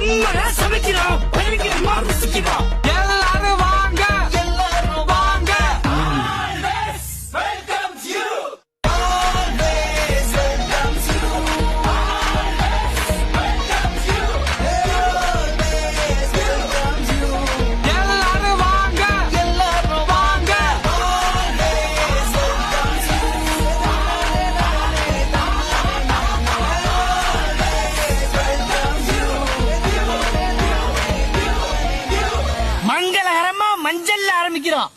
செம்மையா சமைக்கிறோம், பயங்கரமா ருசிக்கிறோம். எல்லாரும் வாங்க, எல்லாரும் வாங்க. Always welcome you. Always welcome you. Always welcome you. Always welcome you. எல்லாரும் வாங்க, எல்லாரும் வாங்க. Always welcome you. மங்களகரமா மஞ்சள்ல ஆரம்பிக்கிறோம்.